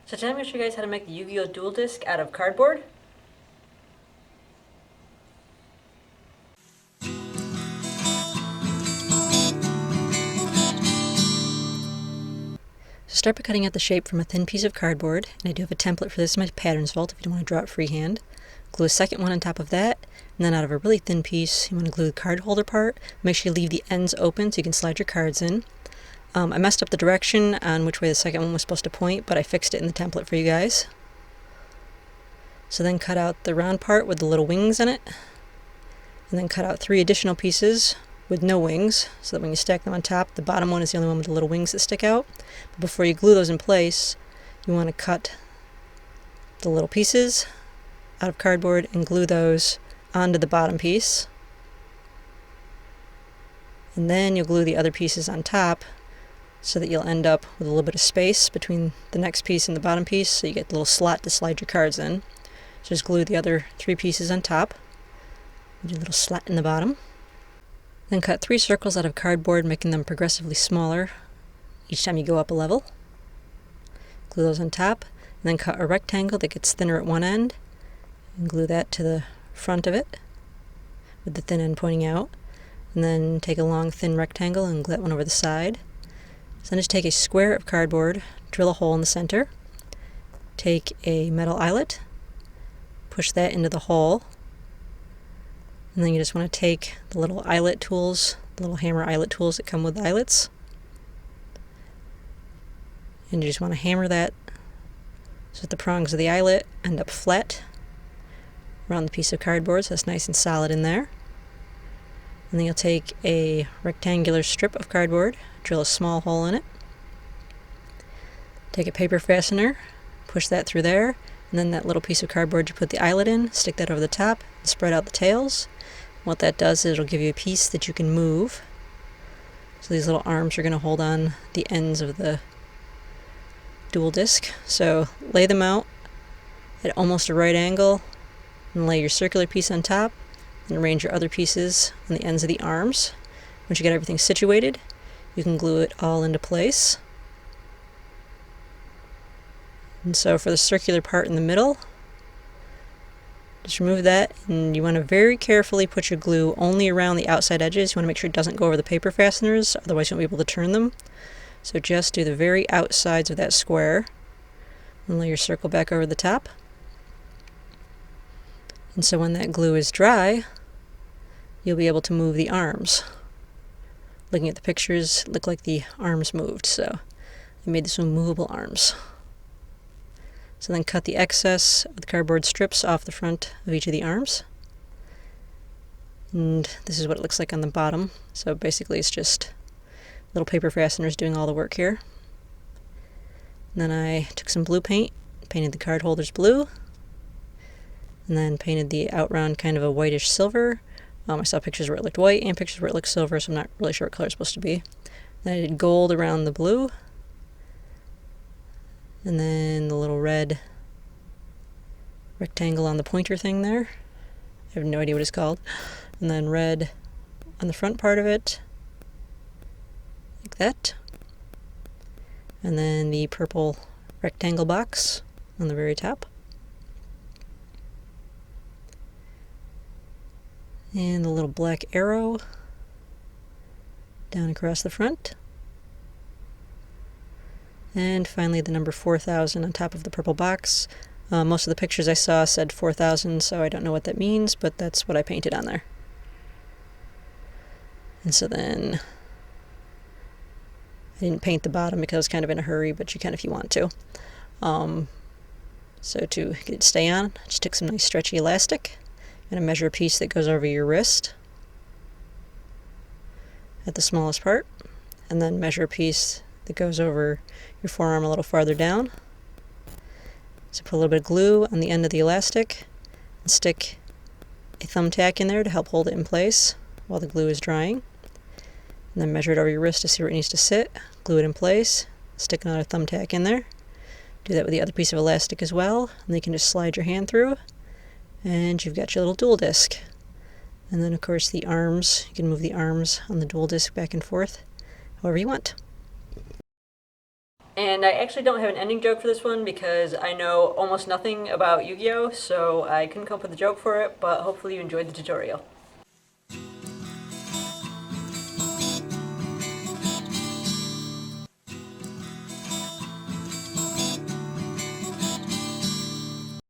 So today I'm going to show you guys how to make the Yu-Gi-Oh! Duel Disk out of cardboard. So start by cutting out the shape from a thin piece of cardboard, and I do have a template for this in my patterns vault if you don't want to draw it freehand. Glue a second one on top of that, and then out of a really thin piece, you want to glue the card holder part. Make sure you leave the ends open so you can slide your cards in. I messed up the direction on which way the second one was supposed to point, but I fixed it in the template for you guys. So then cut out the round part with the little wings in it, and then cut out 3 additional pieces with no wings, so that when you stack them on top, the bottom one is the only one with the little wings that stick out. But before you glue those in place, you want to cut the little pieces out of cardboard and glue those onto the bottom piece. And then you'll glue the other pieces on top so that you'll end up with a little bit of space between the next piece and the bottom piece, so you get the little slot to slide your cards in. So just glue the other 3 pieces on top, do a little slot in the bottom. Then cut 3 circles out of cardboard, making them progressively smaller each time you go up a level. Glue those on top, and then cut a rectangle that gets thinner at one end, and glue that to the front of it, with the thin end pointing out. And then take a long thin rectangle and glue that one over the side. So then just take a square of cardboard, drill a hole in the center, take a metal eyelet, push that into the hole, and then you just want to take the little eyelet tools, the little hammer eyelet tools that come with the eyelets, and you just want to hammer that so that the prongs of the eyelet end up flat around the piece of cardboard, so it's nice and solid in there. And then you'll take a rectangular strip of cardboard, drill a small hole in it, take a paper fastener, push that through there, and then that little piece of cardboard you put the eyelet in, stick that over the top, and spread out the tails. What that does is it'll give you a piece that you can move. So these little arms are going to hold on the ends of the dual disc. So lay them out at almost a right angle, and lay your circular piece on top, and arrange your other pieces on the ends of the arms. Once you get everything situated, you can glue it all into place. And so for the circular part in the middle, just remove that, and you want to very carefully put your glue only around the outside edges. You want to make sure it doesn't go over the paper fasteners, otherwise you won't be able to turn them. So just do the very outsides of that square, and lay your circle back over the top. And so when that glue is dry, you'll be able to move the arms. Looking at the pictures, it looked like the arms moved, so I made this one movable arms. So then cut the excess of the cardboard strips off the front of each of the arms. And this is what it looks like on the bottom. So basically it's just little paper fasteners doing all the work here. And then I took some blue paint, painted the card holders blue, and then painted the outround kind of a whitish silver. I saw pictures where it looked white and pictures where it looked silver, so I'm not really sure what color it's supposed to be. Then I did gold around the blue, and then the little red rectangle on the pointer thing there. I have no idea what it's called. And then red on the front part of it, like that. And then the purple rectangle box on the very top. And the little black arrow down across the front. And finally the number 4000 on top of the purple box. Most of the pictures I saw said 4000, so I don't know what that means, but that's what I painted on there. And so then I didn't paint the bottom because I was kind of in a hurry, but you can if you want to. So to get it to stay on, I just took some nice stretchy elastic and a measure piece that goes over your wrist at the smallest part, and then measure a piece that goes over your forearm a little farther down. So put a little bit of glue on the end of the elastic and stick a thumbtack in there to help hold it in place while the glue is drying. And then measure it over your wrist to see where it needs to sit, glue it in place, stick another thumbtack in there. Do that with the other piece of elastic as well, and then you can just slide your hand through, and you've got your little dual disc. And then of course the arms, you can move the arms on the dual disc back and forth however you want. And I actually don't have an ending joke for this one because I know almost nothing about Yu-Gi-Oh! So I couldn't come up with a joke for it, but hopefully you enjoyed the tutorial.